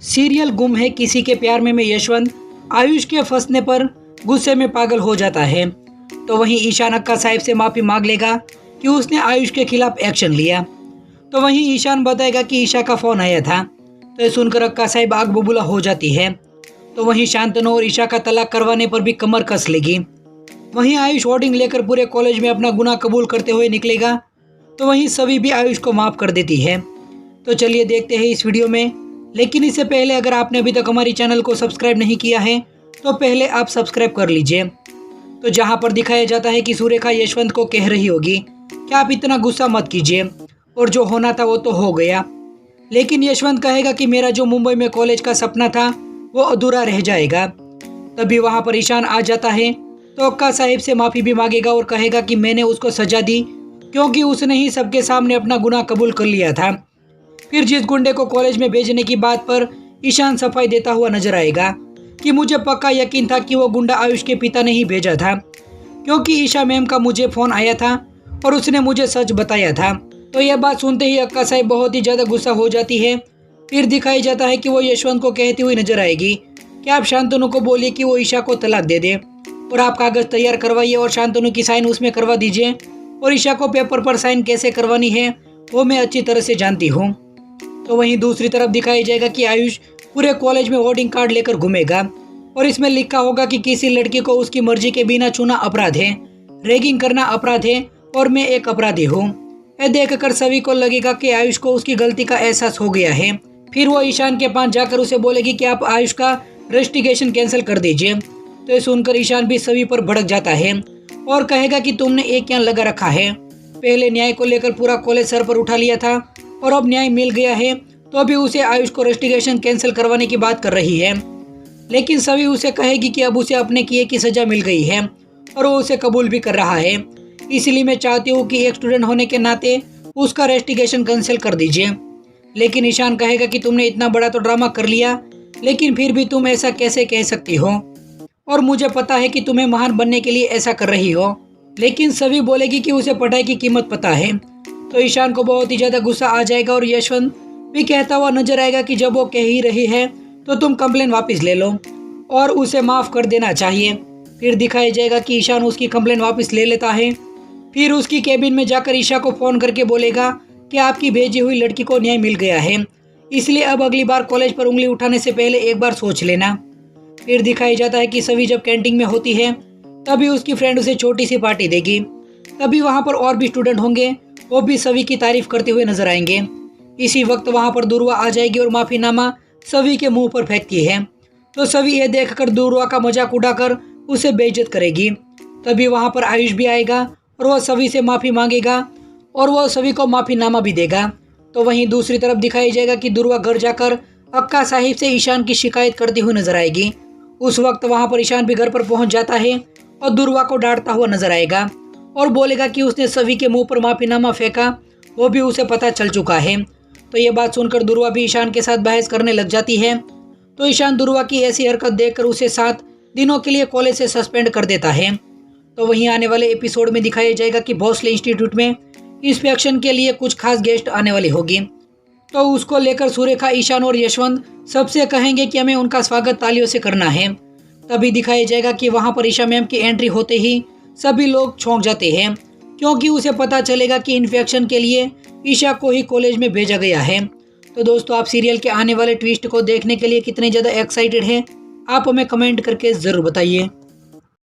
Serial गुम है किसी के प्यार में यशवंत आयुष के फंसने पर गुस्से में पागल हो जाता है। तो वहीं ईशान अक्का साहिब से माफी मांग लेगा कि उसने आयुष के खिलाफ एक्शन लिया। तो वहीं ईशान बताएगा कि ईशा का फोन आया था। तो ये सुनकर अक्का साहिब आग बबूला हो जाती है। तो वहीं शांतनु और ईशा का तलाक करवाने पर भी कमर कस लेगी। वहीं आयुष होर्डिंग लेकर पूरे कॉलेज में अपना गुनाह कबूल करते हुए निकलेगा। तो वहीं सभी भी आयुष को माफ कर देती है। तो चलिए देखते हैं इस वीडियो में, लेकिन इससे पहले अगर आपने अभी तक हमारी चैनल को सब्सक्राइब नहीं किया है तो पहले आप सब्सक्राइब कर लीजिए। तो जहां पर दिखाया जाता है कि सुरेखा यशवंत को कह रही होगी कि आप इतना गुस्सा मत कीजिए और जो होना था वो तो हो गया, लेकिन यशवंत कहेगा कि मेरा जो मुंबई में कॉलेज का सपना था वो अधूरा रह जाएगा। तभी वहां पर ईशान आ जाता है। तो अक्का साहिब से माफी भी मांगेगा और कहेगा कि मैंने उसको सजा दी क्योंकि उसने ही सबके सामने अपना गुनाह कबूल कर लिया था। फिर जिस गुंडे को कॉलेज में भेजने की बात पर ईशान सफाई देता हुआ नजर आएगा कि मुझे पक्का यकीन था कि वो गुंडा आयुष के पिता ने ही भेजा था, क्योंकि ईशा मैम का मुझे फोन आया था और उसने मुझे सच बताया था। तो यह बात सुनते ही अक्का साहिब बहुत ही ज्यादा गुस्सा हो जाती है। फिर दिखाई जाता है कि वो यशवंत को कहती हुई नजर आएगी कि आप शांतनु को बोलिए कि वो ईशा को तलाक दे दे और आप कागज तैयार करवाइए और शांतनु की साइन उसमें करवा दीजिए, और ईशा को पेपर पर साइन कैसे करवानी है वो मैं अच्छी तरह से जानती हूँ। तो वहीं दूसरी तरफ दिखाया जाएगा कि आयुष पूरे कॉलेज में होर्डिंग कार्ड लेकर घूमेगा और इसमें लिखा होगा कि किसी लड़की को उसकी मर्जी के बिना छूना अपराध है, रैगिंग करना अपराध है और मैं एक अपराधी हूँ। यह देखकर सभी को लगेगा कि आयुष को उसकी गलती का एहसास हो गया है। फिर वो ईशान के पास जाकर उसे बोलेगी कि आप आयुष का रजिस्ट्रेशन कैंसिल कर दीजिए। तो ये सुनकर ईशान भी सभी पर भड़क जाता है और कहेगा कि तुमने एक क्या लगा रखा है, पहले न्याय को लेकर पूरा कॉलेज सर पर उठा लिया था और अब न्याय मिल गया है तो अभी उसे आयुष को रजिस्ट्रेशन कैंसिल करवाने की बात कर रही है। लेकिन सभी उसे कहेगी कि अब उसे अपने किए की सजा मिल गई है और वो उसे कबूल भी कर रहा है, इसलिए मैं चाहती हूँ कि एक स्टूडेंट होने के नाते उसका रजिस्ट्रेशन कैंसिल कर दीजिए। लेकिन ईशान कहेगा कि तुमने इतना बड़ा तो ड्रामा कर लिया, लेकिन फिर भी तुम ऐसा कैसे कह सकती हो, और मुझे पता है कि तुम्हें महान बनने के लिए ऐसा कर रही हो। लेकिन सभी बोलेगी कि उसे पढ़ाई की कीमत पता है। तो ईशान को बहुत ही ज्यादा गुस्सा आ जाएगा और यशवंत भी कहता हुआ नजर आएगा कि जब वो कह ही रही है तो तुम कंप्लेन वापस ले लो और उसे माफ कर देना चाहिए। फिर दिखाया जाएगा कि ईशान उसकी कंप्लेन वापस ले लेता है। फिर उसकी केबिन में जाकर ईशा को फोन करके बोलेगा कि आपकी भेजी हुई लड़की को न्याय मिल गया है, इसलिए अब अगली बार कॉलेज पर उंगली उठाने से पहले एक बार सोच लेना। फिर दिखाया जाता है कि सभी जब कैंटीन में होती है तभी उसकी फ्रेंड उसे छोटी सी पार्टी देगी। तभी वहाँ पर और भी स्टूडेंट होंगे, वो भी सभी की तारीफ करते हुए नजर आएंगे। इसी वक्त वहाँ पर दुर्वा आ जाएगी और माफीनामा सभी के मुंह पर फेंकती है। तो सभी ये देखकर दुर्वा का मजाक उड़ाकर उसे बेइज्जत करेगी। तभी वहाँ पर आयुष भी आएगा और वह सभी से माफी मांगेगा और वह सभी को माफीनामा भी देगा। तो वहीं दूसरी तरफ दिखाई जाएगा कि दुर्वा घर जाकर अक्का साहिब से ईशान की शिकायत करती हुई नजर आएगी। उस वक्त वहाँ पर ईशान भी घर पर पहुँच जाता है और दुर्वा को डांटता हुआ नजर आएगा और बोलेगा कि उसने सभी के मुंह पर माफीनामा फेंका, वो भी उसे पता चल चुका है। तो ये बात सुनकर दुर्वा भी ईशान के साथ बहस करने लग जाती है। तो ईशान दुर्वा की ऐसी हरकत देखकर उसे 7 दिनों के लिए कॉलेज से सस्पेंड कर देता है। तो वहीं आने वाले एपिसोड में दिखाया जाएगा कि भोसले इंस्टीट्यूट में इंस्पेक्शन के लिए कुछ खास गेस्ट आने वाली होगी। तो उसको लेकर सुरेखा, ईशान और यशवंत सबसे कहेंगे कि हमें उनका स्वागत तालियों से करना है। तभी दिखाया जाएगा कि वहाँ पर ईशा मैम की एंट्री होते ही सभी लोग चौंक जाते हैं, क्योंकि उसे पता चलेगा कि इन्फेक्शन के लिए ईशा को ही कॉलेज में भेजा गया है। तो दोस्तों, आप सीरियल के आने वाले ट्विस्ट को देखने के लिए कितने ज़्यादा एक्साइटेड हैं, आप हमें कमेंट करके ज़रूर बताइए।